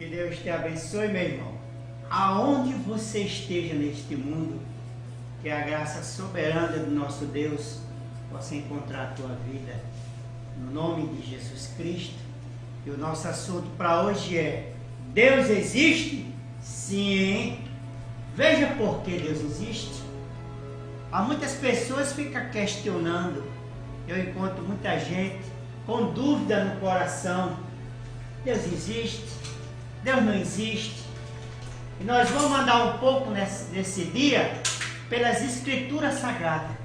Que Deus te abençoe, meu irmão. Aonde você esteja neste mundo, que a graça soberana do nosso Deus possa encontrar a tua vida. No nome de Jesus Cristo. E o nosso assunto para hoje é: Deus existe? Sim. Veja por que Deus existe. Há muitas pessoas que ficam questionando. Eu encontro muita gente com dúvida no coração. Deus existe? Deus não existe? E nós vamos andar um pouco nesse dia pelas Escrituras Sagradas,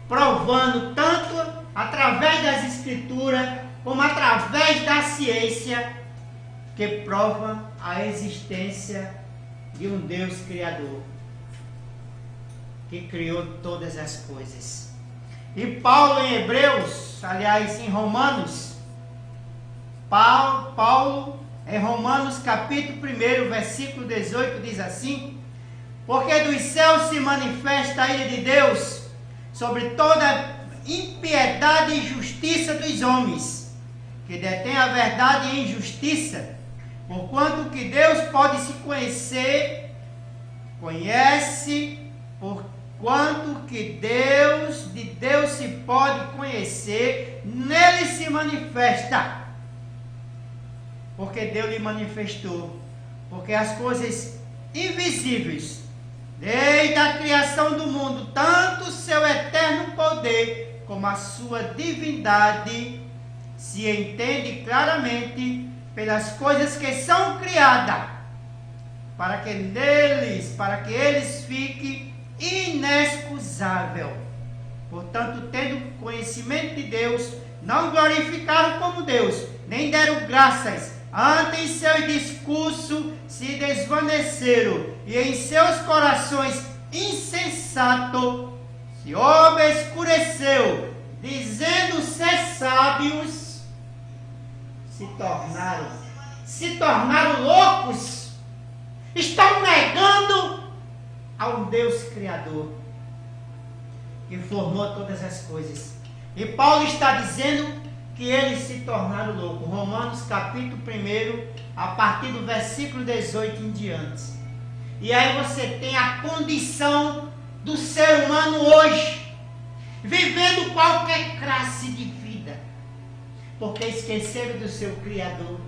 provando tanto através das Escrituras como através da ciência que prova a existência de um Deus Criador que criou todas as coisas. E Paulo em Hebreus, aliás em Romanos, Paulo em Romanos capítulo 1, versículo 18 diz assim: porque dos céus se manifesta a ira de Deus sobre toda impiedade e injustiça dos homens, que detém a verdade e injustiça, porquanto que Deus pode se conhecer, porquanto que de Deus se pode conhecer, nele se manifesta. Porque Deus lhe manifestou, porque as coisas invisíveis, desde a criação do mundo, tanto o seu eterno poder, como a sua divindade, se entende claramente pelas coisas que são criadas, para que eles fiquem inexcusável. Portanto, tendo conhecimento de Deus, não glorificaram como Deus, nem deram graças. Antes seus discursos se desvaneceram, e em seus corações insensato se obscureceu, dizendo ser sábios, se tornaram loucos, estão negando a um Deus Criador, que formou todas as coisas. E Paulo está dizendo que eles se tornaram loucos. Romanos capítulo 1, a partir do versículo 18 em diante. E aí você tem a condição do ser humano hoje, vivendo qualquer classe de vida, porque esqueceram do seu Criador,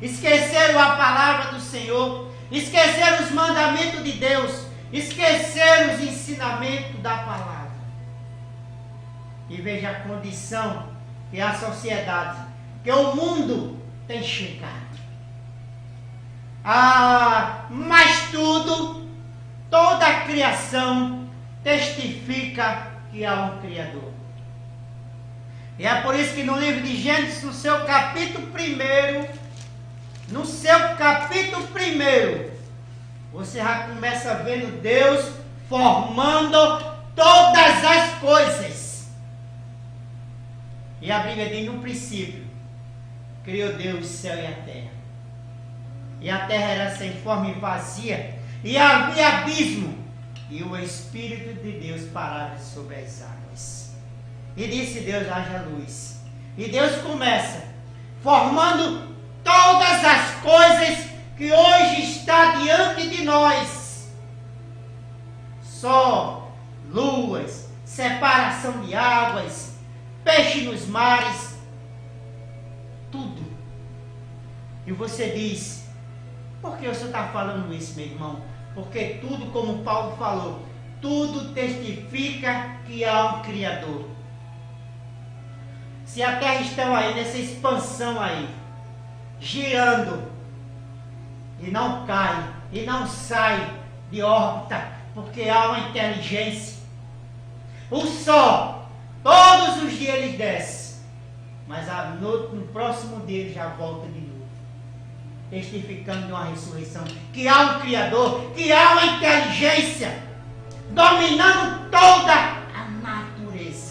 esqueceram a palavra do Senhor, esqueceram os mandamentos de Deus, esqueceram os ensinamentos da palavra. E veja a condição que a sociedade, que o mundo tem chegado. Mas toda a criação testifica que há um Criador. E é por isso que no livro de Gênesis, no seu capítulo 1, você já começa vendo Deus formando todas as coisas. E a Bíblia diz: no princípio criou Deus o céu e a terra. E a terra era sem forma e vazia, e havia abismo, e o Espírito de Deus parava sobre as águas. E disse Deus: haja luz. E Deus começa formando todas as coisas que hoje está diante de nós. Sol, luas, separação de águas, peixe nos mares, tudo. E você diz: por que o senhor está falando isso, meu irmão? Porque tudo, como Paulo falou, tudo testifica que há um Criador. Se a terra está aí, nessa expansão aí, girando, e não cai, e não sai de órbita, porque há uma inteligência. O sol, todos os dias ele desce, mas no próximo dia ele já volta de novo, testificando de uma ressurreição, que há um Criador, que há uma inteligência dominando toda a natureza.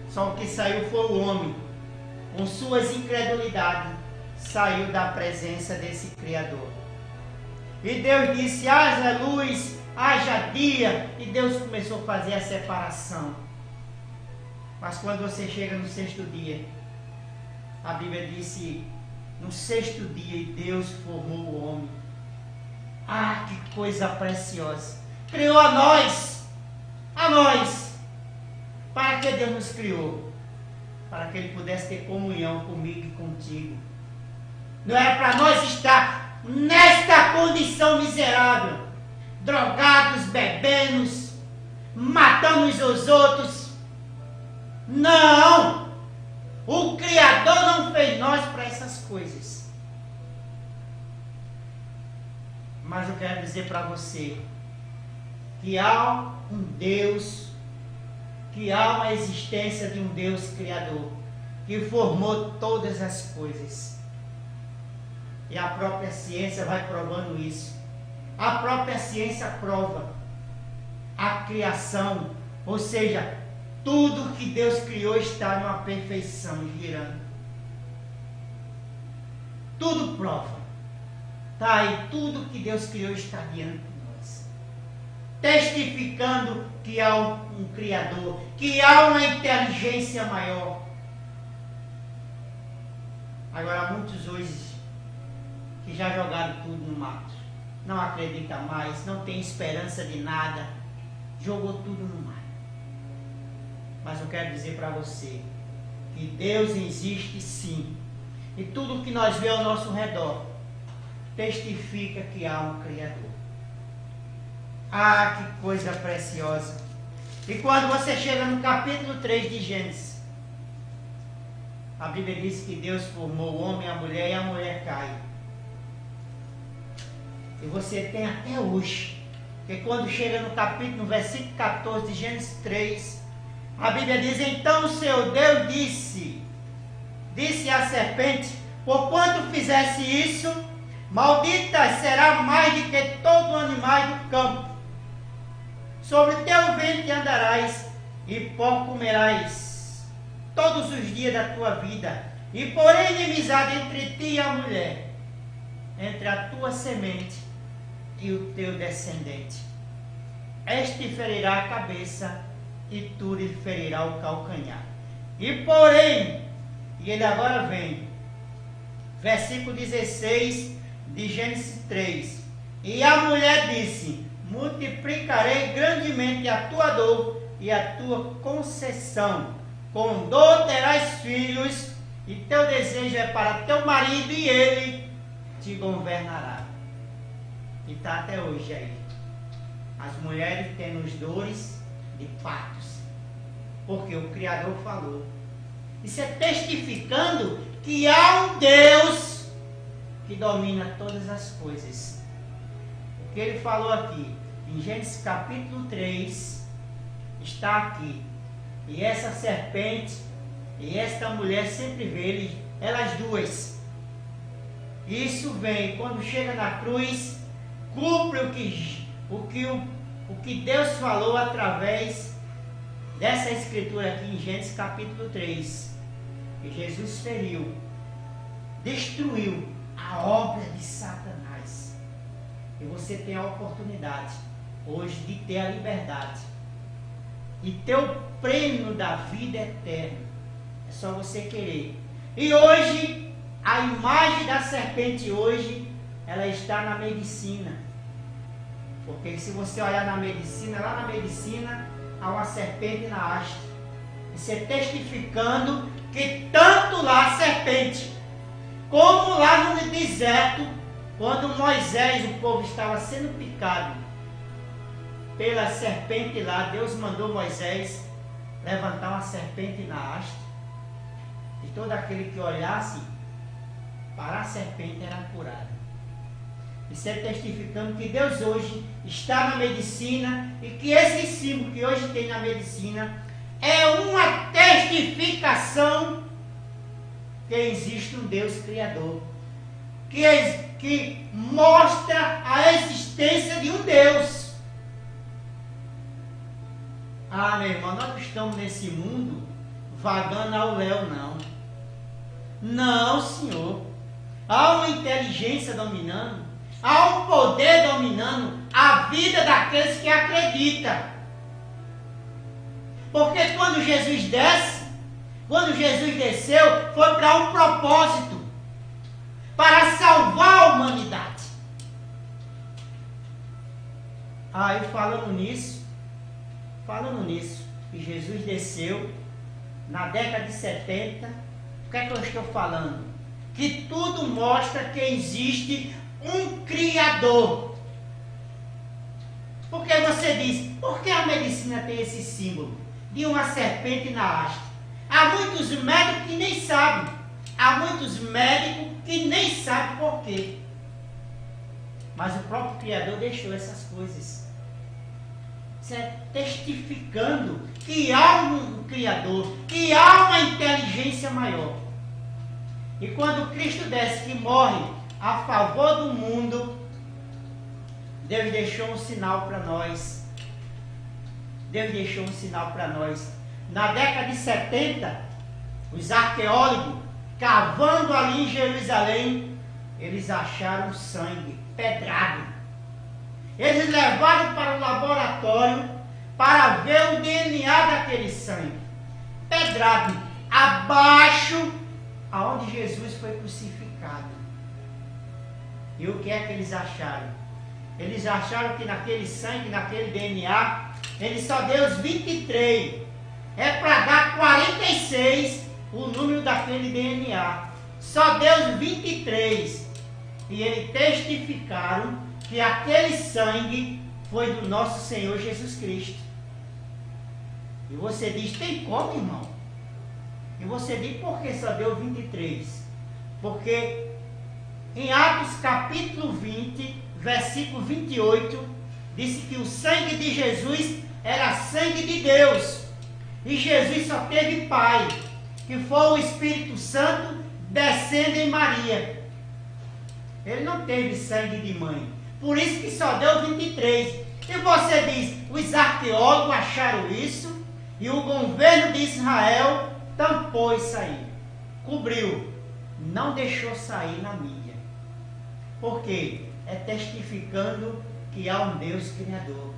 Só o que saiu foi o homem, com suas incredulidades, saiu da presença desse Criador. E Deus disse: haja luz, haja dia. E Deus começou a fazer a separação. Mas quando você chega no sexto dia, a Bíblia disse no sexto dia, e Deus formou o homem. Ah, que coisa preciosa! Criou a nós. Para que Deus nos criou? Para que Ele pudesse ter comunhão comigo e contigo. Não é para nós estar nesta condição miserável, drogados, bebendo, matando uns aos outros. Não! O Criador não fez nós para essas coisas. Mas eu quero dizer para você que há um Deus, que há uma existência de um Deus Criador, que formou todas as coisas. E a própria ciência vai provando isso. A própria ciência prova a criação, ou seja, tudo que Deus criou está numa perfeição, girando. Tudo prova. Está aí, tudo que Deus criou está diante de nós. Testificando que há um Criador, que há uma inteligência maior. Agora, muitos hoje que já jogaram tudo no mato, não acreditam mais, não tem esperança de nada, jogou tudo no mar. Mas eu quero dizer para você que Deus existe sim. E tudo que nós vemos ao nosso redor testifica que há um Criador. Ah, que coisa preciosa! E quando você chega no capítulo 3 de Gênesis, a Bíblia diz que Deus formou o homem e a mulher cai. E você tem até hoje, que quando chega no capítulo, no versículo 14 de Gênesis 3, a Bíblia diz: então o Senhor Deus disse à serpente: porquanto fizesse isso, maldita será mais do que todo animal do campo. Sobre teu ventre andarás, e pó comerás todos os dias da tua vida. E porém inimizade entre ti e a mulher, entre a tua semente e o teu descendente. Este ferirá a cabeça, e tu lhe ferirá o calcanhar. E porém, e ele agora vem, versículo 16 de Gênesis 3. E a mulher disse: multiplicarei grandemente a tua dor e a tua concessão. Com dor terás filhos, e teu desejo é para teu marido, e ele te governará. E está até hoje aí. As mulheres têm os dores de partos, porque o Criador falou. Isso é testificando que há um Deus que domina todas as coisas. O que ele falou aqui, em Gênesis capítulo 3, está aqui. E essa serpente e esta mulher sempre vê elas duas. Isso vem, quando chega na cruz, cumpre o que Deus falou através dessa escritura aqui em Gênesis capítulo 3. Que Jesus feriu, destruiu a obra de Satanás. E você tem a oportunidade hoje de ter a liberdade e ter o prêmio da vida eterna. É só você querer. E hoje, a imagem da serpente hoje, ela está na medicina. Porque se você olhar na medicina, lá na medicina, há uma serpente na haste. Isso é testificando que tanto lá a serpente, como lá no deserto, quando Moisés, o povo estava sendo picado pela serpente lá, Deus mandou Moisés levantar uma serpente na haste, e todo aquele que olhasse para a serpente era curado. Isso é testificando que Deus hoje está na medicina, e que esse símbolo que hoje tem na medicina é uma testificação que existe um Deus Criador, que mostra a existência de um Deus. Ah, meu irmão, nós não estamos nesse mundo vagando ao léu, não. Não, Senhor. Há uma inteligência dominando, há um poder dominando a vida daqueles que acreditam. Porque quando Jesus desceu, foi para um propósito. para salvar a humanidade. Aí falando nisso, que Jesus desceu na década de 70, o que é que eu estou falando? Que tudo mostra que existe um Criador. Porque você diz, por que a medicina tem esse símbolo de uma serpente na haste? Há muitos médicos que nem sabem. Há muitos médicos que nem sabem por quê. Mas o próprio Criador deixou essas coisas. Isso é testificando que há um Criador, que há uma inteligência maior. E quando Cristo desce, que morre a favor do mundo, Deus deixou um sinal para nós. Deus deixou um sinal para nós. Na década de 70, os arqueólogos, cavando ali em Jerusalém, eles acharam sangue pedrado. Eles levaram para o laboratório para ver o DNA daquele sangue pedrado, abaixo aonde Jesus foi crucificado. E o que é que eles acharam? Eles acharam que naquele sangue, naquele DNA, ele só deu os 23. É para dar 46 o número daquele DNA. Só deu os 23. E eles testificaram que aquele sangue foi do nosso Senhor Jesus Cristo. E você diz, tem como, irmão? E você diz, por que só deu 23? Porque em Atos capítulo 20, versículo 28, disse que o sangue de Jesus era sangue de Deus. E Jesus só teve pai, que foi o Espírito Santo descendo em Maria. Ele não teve sangue de mãe. Por isso que só deu 23. E você diz, os arqueólogos acharam isso, e o governo de Israel tampou isso aí. Cobriu. Não deixou sair na mídia. Por quê? É testificando que há um Deus Criador.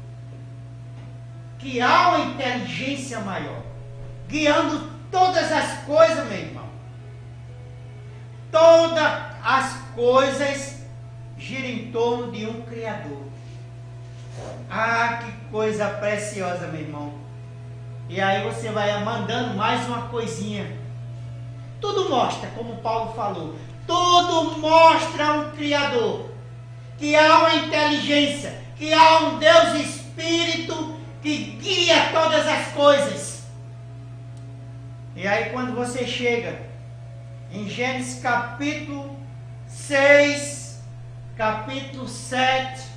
Que há uma inteligência maior. Guiando todas as coisas, meu irmão. Todas as coisas giram em torno de um Criador. Ah, que coisa preciosa, meu irmão. E aí você vai mandando mais uma coisinha. Tudo mostra, como Paulo falou, tudo mostra um Criador. Que há uma inteligência, que há um Deus Espírito que guia todas as coisas. E aí quando você chega em Gênesis capítulo 6, capítulo 7,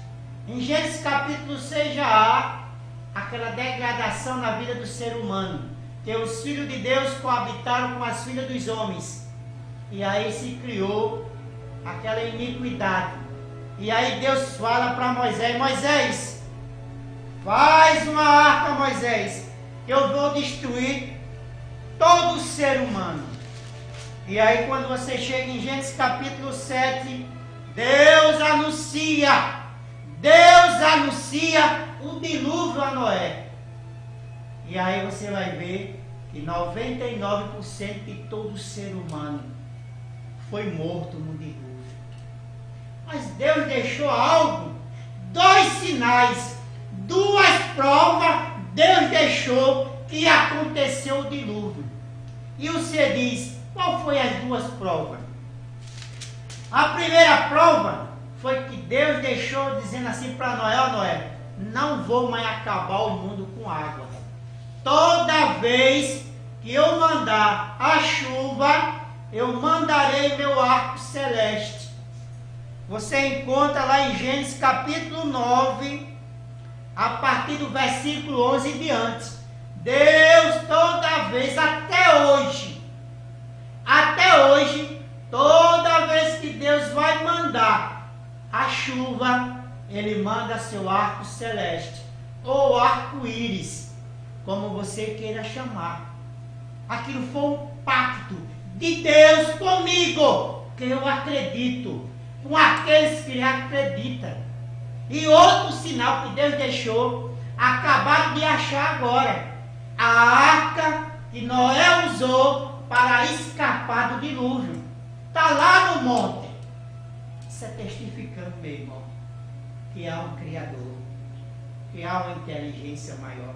em Gênesis capítulo 6 já há aquela degradação na vida do ser humano, que os filhos de Deus coabitaram com as filhas dos homens, e aí se criou aquela iniquidade. E aí Deus fala para Moisés, Moisés, faz uma arca, Moisés, que eu vou destruir todo o ser humano. E aí quando você chega em Gênesis capítulo 7, Deus anuncia o dilúvio a Noé. E aí você vai ver que 99% de todo ser humano foi morto no dilúvio. Mas Deus deixou algo, 2 sinais, 2 provas, Deus deixou que aconteceu o dilúvio. E você diz, qual foi as 2 provas? A primeira prova foi que Deus deixou dizendo assim para Noé, ó Noé, não vou mais acabar o mundo com água. Toda vez que eu mandar a chuva, eu mandarei meu arco celeste. Você encontra lá em Gênesis capítulo 9, a partir do versículo 11 em diante. Deus toda vez, até hoje, toda vez que Deus vai mandar a chuva, Ele manda seu arco celeste, ou arco-íris, como você queira chamar. Aquilo foi um pacto de Deus comigo, que eu acredito, com aqueles que acreditam. E outro sinal que Deus deixou, acabaram de achar agora, a arca que Noé usou para escapar do dilúvio. Está lá no monte. Isso é testificando, meu irmão, que há um Criador, que há uma inteligência maior.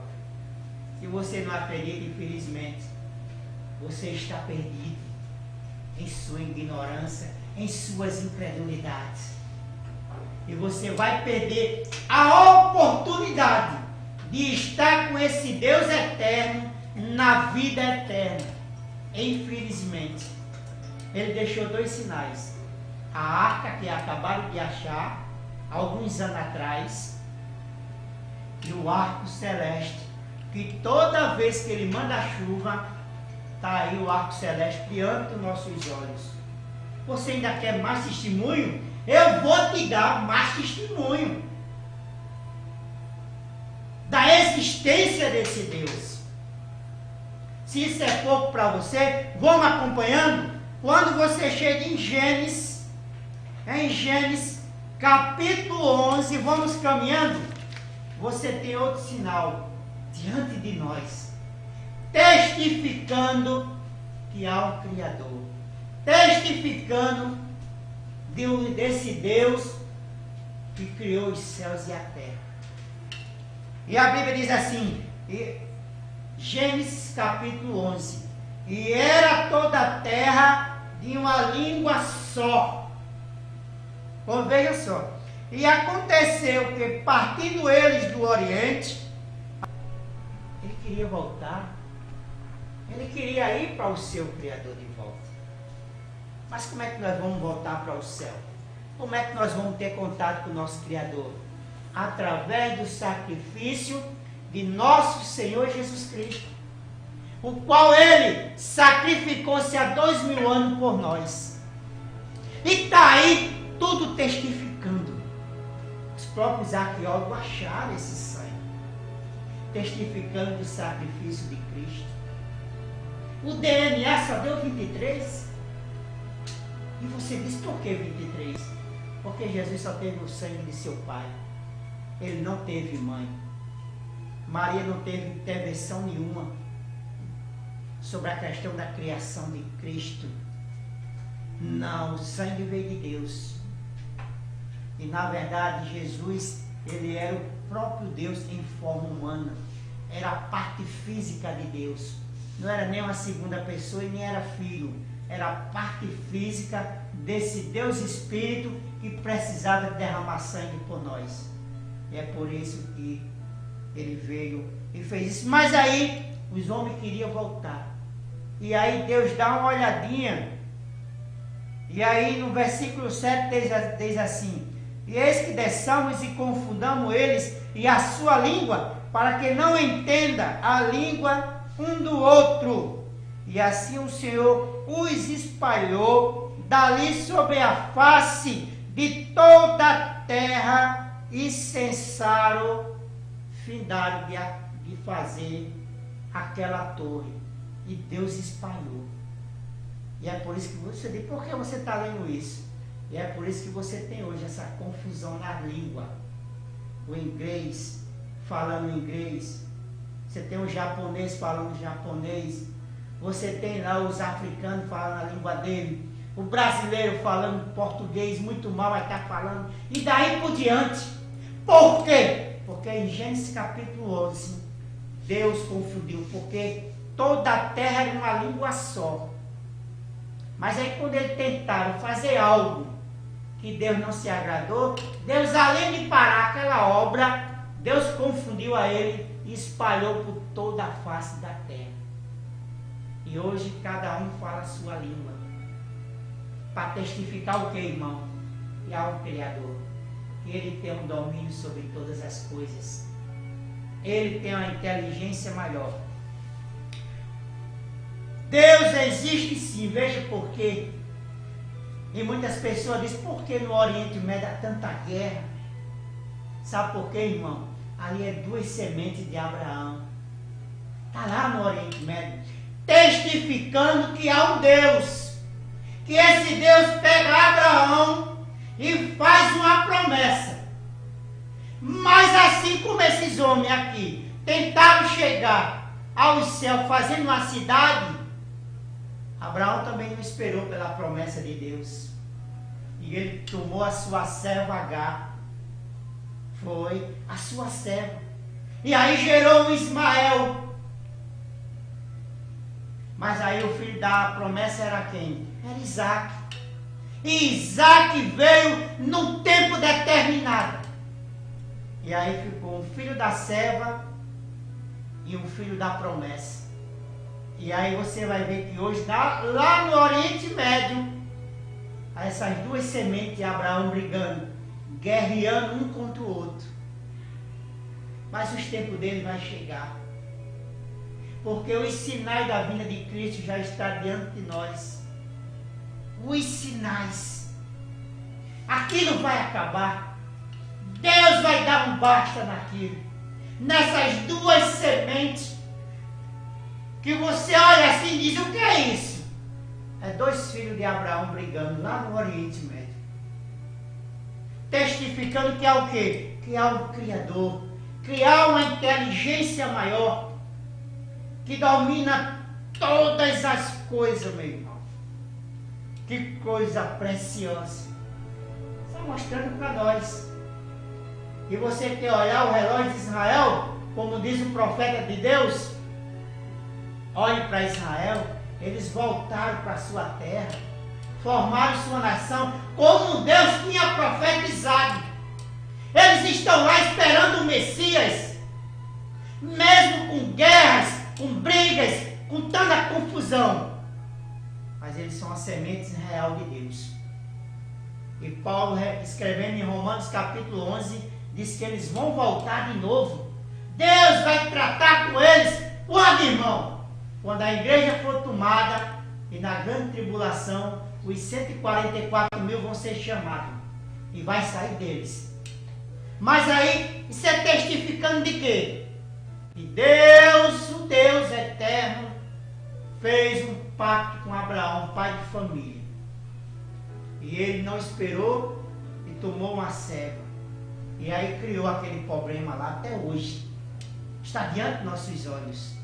Se você não acredita, infelizmente, você está perdido em sua ignorância, em suas incredulidades. E você vai perder a oportunidade de estar com esse Deus eterno na vida eterna. Infelizmente, ele deixou 2 sinais. A arca que acabaram de achar, alguns anos atrás, e o arco celeste, que toda vez que ele manda a chuva, está aí o arco celeste diante dos nossos olhos. Você ainda quer mais testemunho? Eu vou te dar mais testemunho da existência desse Deus. Se isso é pouco para você, vamos acompanhando. Quando você chega em Gênesis capítulo 11, vamos caminhando, você tem outro sinal diante de nós, testificando que há um Criador, testificando desse Deus que criou os céus e a terra. E a Bíblia diz assim, Gênesis capítulo 11, e era toda a terra de uma língua só. Bom, veja só, e aconteceu que, partindo eles do Oriente, ele queria voltar, ele queria ir para o seu Criador de volta. Mas como é que nós vamos voltar para o céu? Como é que nós vamos ter contato com o nosso Criador? Através do sacrifício de nosso Senhor Jesus Cristo, o qual ele sacrificou-se há 2000 anos por nós. E está aí tudo testificando. Os próprios arqueólogos acharam esse sangue, testificando do sacrifício de Cristo. O DNA só deu 23. E você diz, por que 23? Porque Jesus só teve o sangue de seu pai. Ele não teve mãe. Maria não teve intervenção nenhuma sobre a questão da criação de Cristo. Não, o sangue veio de Deus. E na verdade Jesus, ele era o próprio Deus em forma humana. Era a parte física de Deus. Não era nem uma segunda pessoa e nem era filho. Era a parte física desse Deus Espírito que precisava derramar sangue por nós. E é por isso que ele veio e fez isso. Mas aí os homens queriam voltar. E aí Deus dá uma olhadinha. E aí no versículo 7 diz assim: e eis que desçamos e confundamos eles e a sua língua, para que não entenda a língua um do outro. E assim o Senhor os espalhou dali sobre a face de toda a terra, e cessaram, findaram de fazer aquela torre. E Deus espalhou. E é por isso que você diz, por que você está lendo isso? E é por isso que você tem hoje essa confusão na língua. O inglês falando inglês. Você tem o japonês falando japonês. Você tem lá os africanos falando a língua dele. O brasileiro falando português muito mal, vai estar falando. E daí por diante. Por quê? Porque em Gênesis capítulo 11, Deus confundiu. Porque toda a terra era uma língua só. Mas aí quando eles tentaram fazer algo que Deus não se agradou, Deus, além de parar aquela obra, Deus confundiu a ele e espalhou por toda a face da terra. E hoje cada um fala a sua língua. Para testificar o que, irmão? Que há um Criador. Que ele tem um domínio sobre todas as coisas. Ele tem uma inteligência maior. Deus existe sim, veja por quê. E muitas pessoas dizem, por que no Oriente Médio há tanta guerra? Sabe por quê, irmão? Ali é 2 sementes de Abraão. Está lá no Oriente Médio, testificando que há um Deus. Que esse Deus pega Abraão e faz uma promessa. Mas assim como esses homens aqui tentaram chegar ao céu fazendo uma cidade, Abraão também não esperou pela promessa de Deus. e ele tomou a sua serva Agar. Foi a sua serva. E aí gerou um Ismael. Mas aí o filho da promessa era quem? Era Isaac. E Isaac veio num tempo determinado. E aí ficou um filho da serva e um filho da promessa. E aí você vai ver que hoje, lá no Oriente Médio, essas duas sementes de Abraão brigando, guerreando um contra o outro. Mas os tempos dele vai chegar. Porque os sinais da vinda de Cristo já estão diante de nós. Os sinais. Aquilo vai acabar. Deus vai dar um basta naquilo. Nessas duas sementes. Que você olha assim e diz, o que é isso? É dois filhos de Abraão brigando lá no Oriente Médio. Testificando que há o quê? Que há um Criador. Que há uma inteligência maior. Que domina todas as coisas, meu irmão. Que coisa preciosa. Está mostrando para nós. E você quer olhar o relógio de Israel, como diz o profeta de Deus? Olhe para Israel, eles voltaram para a sua terra, formaram sua nação, como Deus tinha profetizado. Eles estão lá esperando o Messias, mesmo com guerras, com brigas, com tanta confusão. Mas eles são a semente real de Deus. E Paulo, escrevendo em Romanos capítulo 11, diz que eles vão voltar de novo. Deus vai tratar com eles. Quando, irmão? Quando a igreja for tomada e na grande tribulação, os 144 mil vão ser chamados. E vai sair deles. Mas aí, isso é testificando de quê? Que Deus, o Deus eterno, fez um pacto com Abraão, pai de família. E ele não esperou e tomou uma serva. E aí criou aquele problema lá até hoje. Está diante de nossos olhos.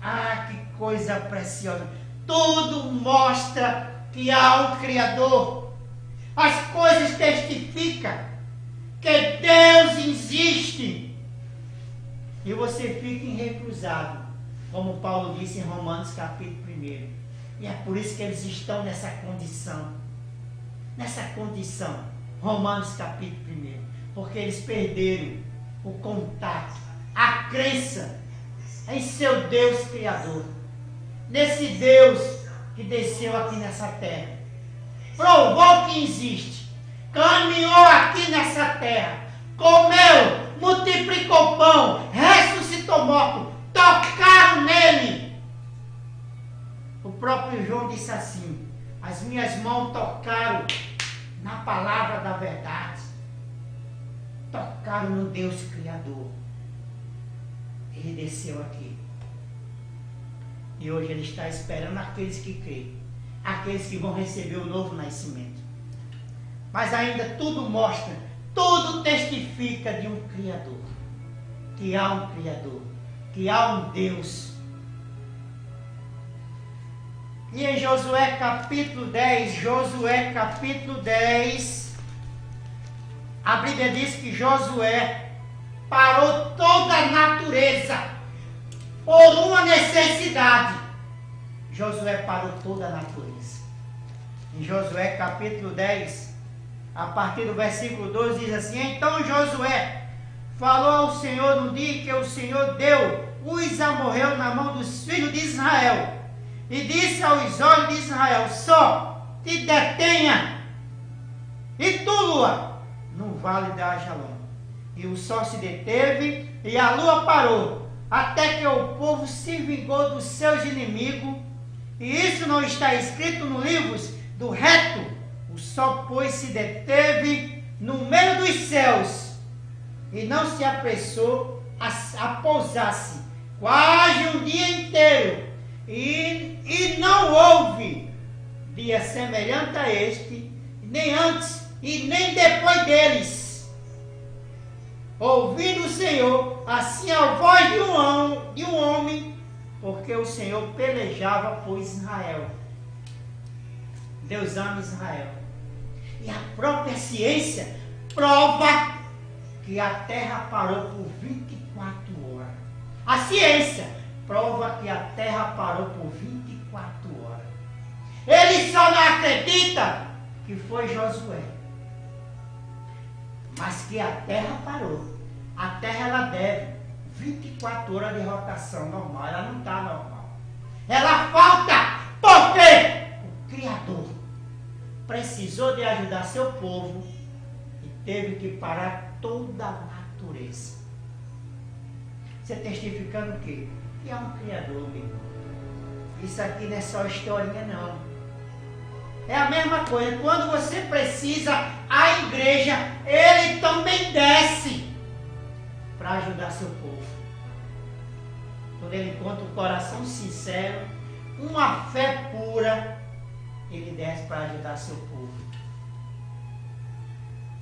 Ah, que coisa preciosa. Tudo mostra que há um Criador. As coisas testificam que Deus existe. E você fica irrecusado, como Paulo disse em Romanos capítulo 1. E é por isso que eles estão nessa condição. Nessa condição. Romanos capítulo 1. Porque eles perderam o contato, a crença em seu Deus Criador. Nesse Deus que desceu aqui nessa terra. Provou que existe. Caminhou aqui nessa terra. Comeu, multiplicou pão, ressuscitou morto. Tocaram nele. O próprio João disse assim: as minhas mãos tocaram na palavra da verdade. Tocaram no Deus Criador. Ele desceu aqui. E hoje ele está esperando aqueles que creem. Aqueles que vão receber o novo nascimento. Mas ainda tudo mostra, tudo testifica de um Criador. Que há um Criador. Que há um Deus. E em Josué capítulo 10, a Bíblia diz que Josué parou toda a natureza por uma necessidade. Josué parou toda a natureza. Em Josué capítulo 10, a partir do versículo 12, diz assim: então Josué falou ao Senhor no dia que o Senhor deu os amorreus na mão dos filhos de Israel, e disse aos olhos de Israel: só te detenha, e tu, lua, no vale de Ajalon. E o sol se deteve e a lua parou, até que o povo se vingou dos seus inimigos. E isso não está escrito no livro do reto. O sol, pois, se deteve no meio dos céus e não se apressou a pousar-se quase um dia inteiro. E não houve dia semelhante a este, nem antes e nem depois deles. Ouvindo o Senhor, assim a voz de um homem, porque o Senhor pelejava por Israel. Deus ama Israel. E a própria ciência prova que a terra parou por 24 horas. A ciência prova que a terra parou por 24 horas. Ele só não acredita que foi Josué. Mas que a terra parou. A terra ela deve 24 horas de rotação normal. Ela não está normal. Ela falta. Por quê? O Criador precisou de ajudar seu povo e teve que parar toda a natureza. Você testificando o quê? Que há um Criador, meu irmão. Isso aqui não é só historinha, não. É a mesma coisa. Quando você precisa, a igreja, ele também desce para ajudar seu povo. Quando ele encontra um coração sincero, uma fé pura, ele desce para ajudar seu povo.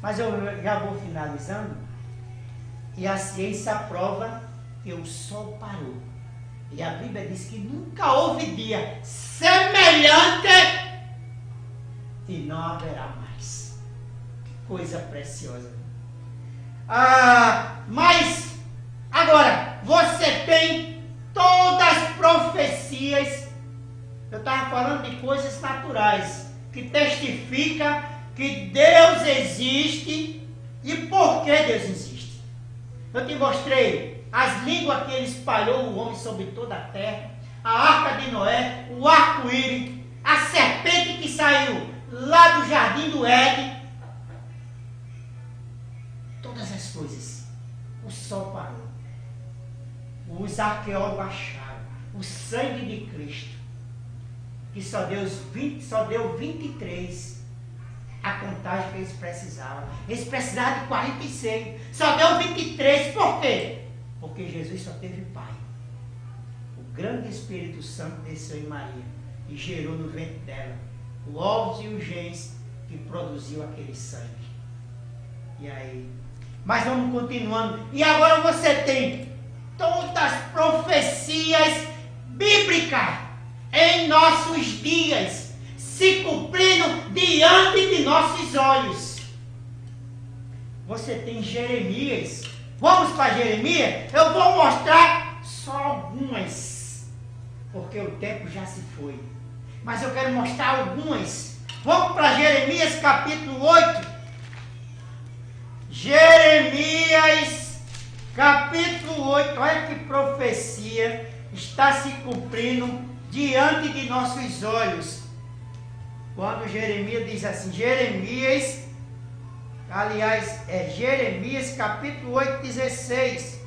Mas eu já vou finalizando. E a ciência prova que o sol parou. E a Bíblia diz que nunca houve dia semelhante e não haverá mais. Que coisa preciosa. Mas, agora, você tem todas as profecias. Eu estava falando de coisas naturais, que testifica que Deus existe e por que Deus existe. Eu te mostrei as línguas que ele espalhou o homem sobre toda a terra, a arca de Noé, o arco-íris, a serpente que saiu lá do jardim do Éden. Todas as coisas. O sol parou. Os arqueólogos acharam o sangue de Cristo, que só deu 23 a contagem que eles precisavam. Eles precisavam de 46. Só deu 23. Por quê? Porque Jesus só teve Pai. O grande Espírito Santo desceu em Maria e gerou no ventre dela o óvulos e os genes que produziu aquele sangue. E aí? Mas vamos continuando. E agora você tem todas as profecias bíblicas em nossos dias se cumprindo diante de nossos olhos. Você tem Jeremias. Vamos para Jeremias? Eu vou mostrar só algumas, porque o tempo já se foi. Mas eu quero mostrar algumas. Vamos para Jeremias capítulo 8. Jeremias capítulo 8. Olha que profecia está se cumprindo diante de nossos olhos. Quando Jeremias diz assim, Jeremias capítulo 8, 16,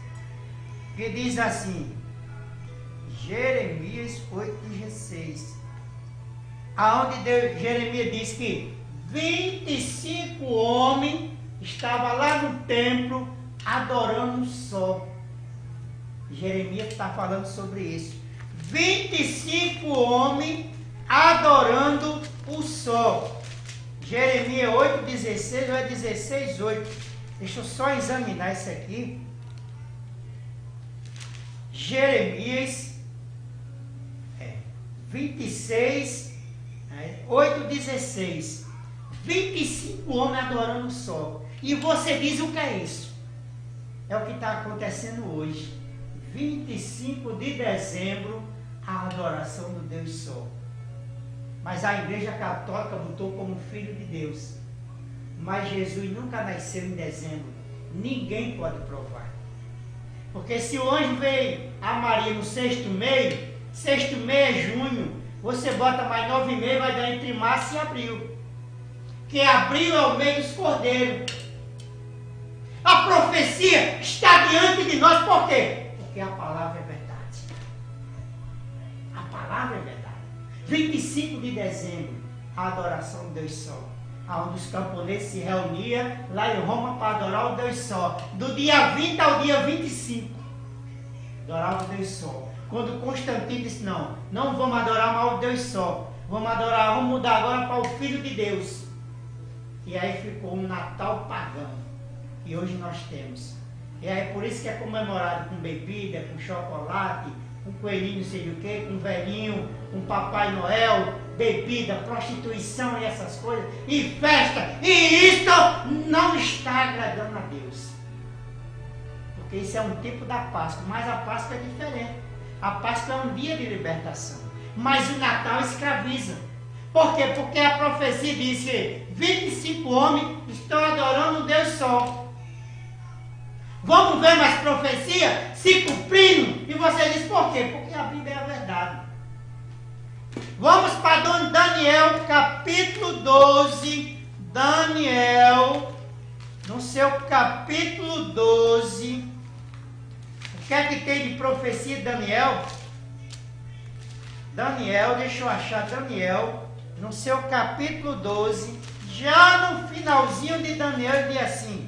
que diz assim, Jeremias 8, 16, aonde Jeremias diz que 25 homens estavam lá no templo adorando o sol. Jeremias está falando sobre isso. 25 homens adorando o sol. Jeremias 8, 16 ou é 16, 8. Deixa eu só examinar isso aqui. Jeremias 26, 8, 16. 25 homens adorando o sol. E você diz o que é isso? É o que está acontecendo hoje. 25 de dezembro, a adoração do Deus Sol. Mas a Igreja Católica botou como Filho de Deus. Mas Jesus nunca nasceu em dezembro. Ninguém pode provar. Porque se o anjo veio a Maria no sexto mês é junho, você bota mais 9 meses, vai dar entre março e abril. Que abril é o mês dos cordeiros. A profecia está diante de nós, por quê? Porque a palavra é verdade. A palavra é verdade. 25 de dezembro, a adoração do Deus Sol. Onde os camponeses se reuniam lá em Roma para adorar o Deus Sol. Do dia 20 ao dia 25. Adorar o Deus Sol. Quando Constantino disse, não vamos adorar mais o Deus Sol. Vamos mudar agora para o Filho de Deus. E aí ficou um Natal pagão. E hoje nós temos. E aí por isso que é comemorado com bebida, com chocolate, com coelhinho não sei o que, com velhinho, com Papai Noel, bebida, prostituição e essas coisas, e festa, e isto não está agradando a Deus. Porque isso é um tipo da Páscoa, mas a Páscoa é diferente. A Páscoa é um dia de libertação, mas o Natal escraviza. Por quê? Porque a profecia diz que 25 homens estão adorando um Deus só. Vamos ver mais profecia se cumprindo. E você diz por quê? Porque a Bíblia é a verdade. Vamos para Daniel, capítulo 12. Daniel, no seu capítulo 12. O que é que tem de profecia de Daniel? Daniel, deixa eu achar Daniel, no seu capítulo 12. Já no finalzinho de Daniel, diz assim: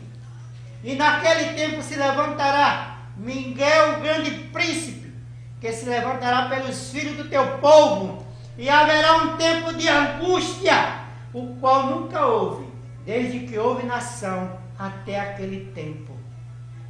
e naquele tempo se levantará Miguel, o grande príncipe, que se levantará pelos filhos do teu povo, e haverá um tempo de angústia, o qual nunca houve, desde que houve nação até aquele tempo.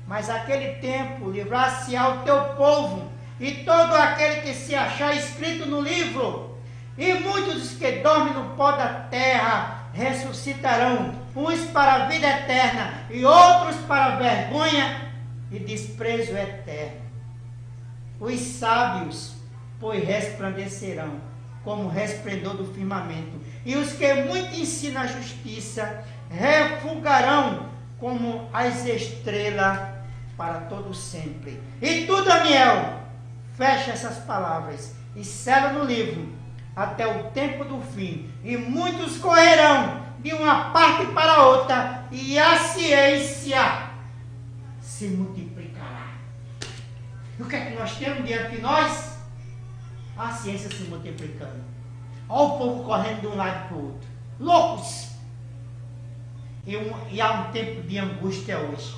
Mas aquele tempo livrar-se-á o teu povo, e todo aquele que se achar escrito no livro, e muitos dos que dormem no pó da terra ressuscitarão, uns para a vida eterna e outros para a vergonha e desprezo eterno. Os sábios, pois, resplandecerão como o resplendor do firmamento, e os que muito ensinam a justiça refulgarão como as estrelas para todo sempre. E tu, Daniel, fecha essas palavras e sela no livro até o tempo do fim, e muitos correrão de uma parte para outra, e a ciência se multiplicará. E o que é que nós temos diante de nós? A ciência se multiplicando. Olha o povo correndo de um lado para o outro, loucos. E há um tempo de angústia hoje,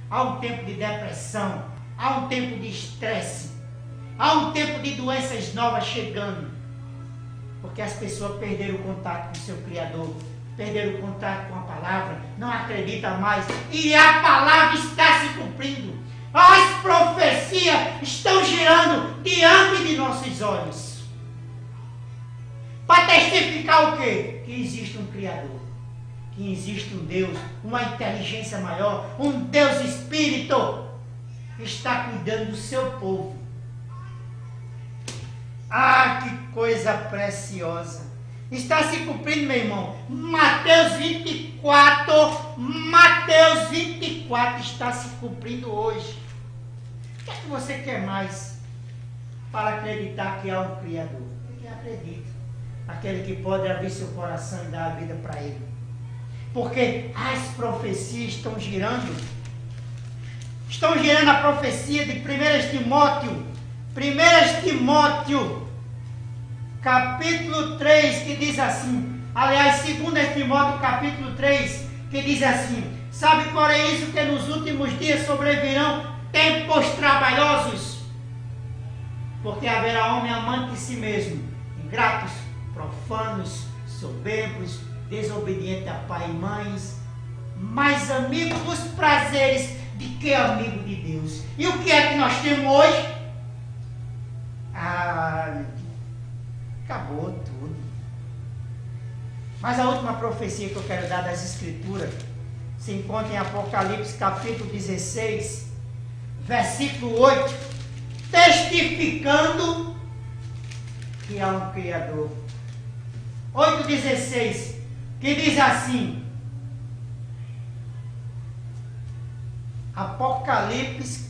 há um tempo de depressão, há um tempo de estresse, há um tempo de doenças novas chegando. Porque as pessoas perderam o contato com o seu Criador, perderam o contato com a palavra, não acreditam mais, e a palavra está se cumprindo. As profecias estão girando diante de nossos olhos. Para testificar o quê? Que existe um Criador, que existe um Deus, uma inteligência maior, um Deus Espírito, que está cuidando do seu povo. Ah, que coisa preciosa! Está se cumprindo, meu irmão. Mateus 24 está se cumprindo hoje. O que é que você quer mais para acreditar que há um Criador? Eu acredito. Aquele que pode abrir seu coração e dar a vida para Ele. Porque as profecias estão girando. Estão girando a profecia de 1 Timóteo. 1 Timóteo, capítulo 3, que diz assim, aliás, 2 Timóteo, capítulo 3, que diz assim: sabe, porém, isso que nos últimos dias sobrevirão tempos trabalhosos, porque haverá homem amante de si mesmo, ingratos, profanos, soberbos, desobedientes a pai e mães, mais amigos dos prazeres do que amigo de Deus. E o que é que nós temos hoje? Acabou tudo. Mas a última profecia que eu quero dar das Escrituras se encontra em Apocalipse capítulo 16, versículo 8, testificando que há um Criador. 8,16, que diz assim, Apocalipse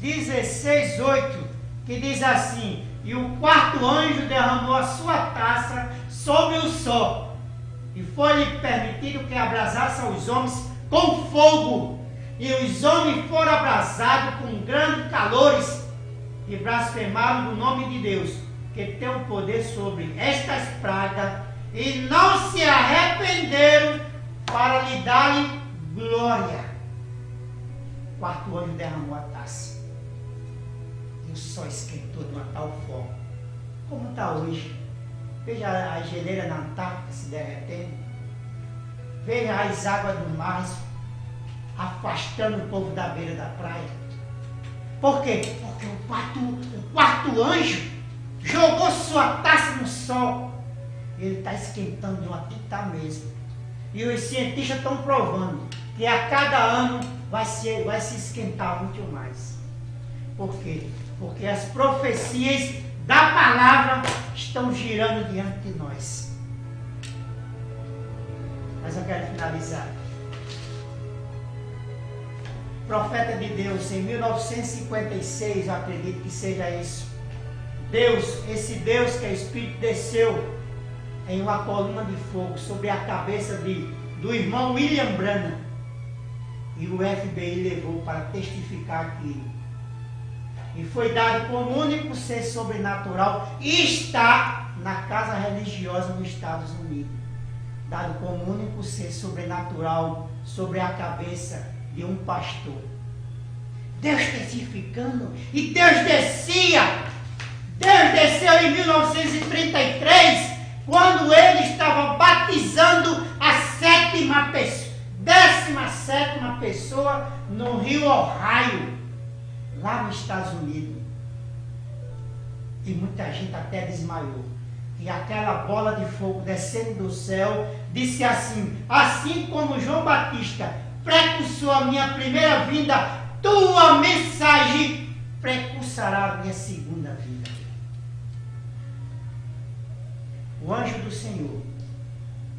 16, 8, que diz assim: e o quarto anjo derramou a sua taça sobre o sol, e foi-lhe permitido que abrasasse aos homens com fogo, e os homens foram abrasados com grandes calores, e blasfemaram do nome de Deus, que tem o poder sobre estas pragas, e não se arrependeram para lhe darem glória. O quarto anjo derramou a taça, e o sol esquentou de uma tal forma, como está hoje. Veja a geleira na Antártica se derretendo, veja as águas do mar afastando o povo da beira da praia. Por quê? Porque o quarto anjo jogou sua taça no sol. Ele está esquentando de uma tinta mesmo. E os cientistas estão provando que a cada ano vai se esquentar muito mais. Por quê? Porque as profecias da palavra estão girando diante de nós. Mas eu quero finalizar. Profeta de Deus, em 1956, eu acredito que seja isso. Deus, esse Deus que é Espírito, desceu em uma coluna de fogo sobre a cabeça do irmão William Branham. E o FBI levou para testificar aquilo. E foi dado como único ser sobrenatural e está na casa religiosa nos Estados Unidos. Dado como único ser sobrenatural sobre a cabeça de um pastor. Deus testificando. E Deus desceu em 1933, quando ele estava batizando a 17ª pessoa no rio Ohio, lá nos Estados Unidos. E muita gente até desmaiou. E aquela bola de fogo descendo do céu disse assim: assim como João Batista precursou a minha primeira vinda, tua mensagem precursará a minha segunda vinda. O anjo do Senhor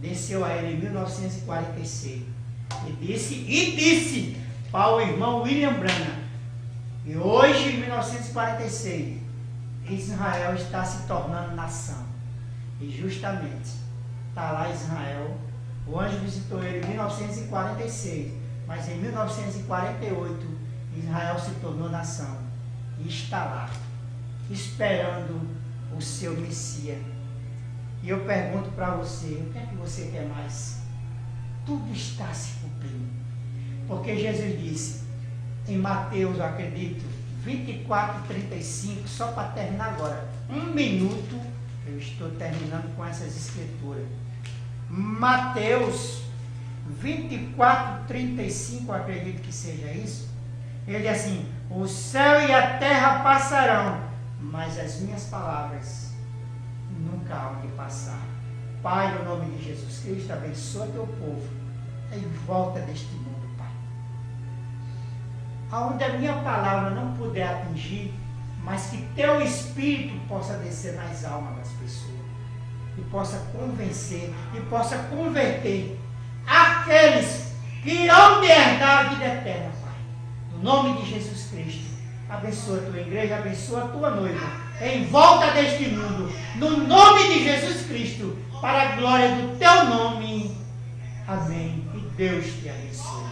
desceu a ele em 1946 e disse para o irmão William Branham: e hoje, em 1946, Israel está se tornando nação. E justamente está lá Israel. O anjo visitou ele em 1946, mas em 1948 Israel se tornou nação e está lá, esperando o seu Messias. E eu pergunto para você, o que é que você quer mais? Tudo está se cumprindo. Porque Jesus disse, em Mateus, eu acredito, 24:35, só para terminar agora, 1 minuto, eu estou terminando com essas escrituras. Mateus 24:35, eu acredito que seja isso. Ele diz assim: o céu e a terra passarão, mas as minhas palavras nunca hão de passar. Pai, no nome de Jesus Cristo, abençoa teu povo em volta deste mundo, Pai. Aonde a minha palavra não puder atingir, mas que teu Espírito possa descer nas almas das pessoas e possa convencer e possa converter aqueles que irão herdar a vida eterna, Pai. No nome de Jesus Cristo, abençoa a tua igreja, abençoa a tua noiva, em volta deste mundo, no nome de Jesus Cristo, para a glória do teu nome. Amém. E Deus te abençoe.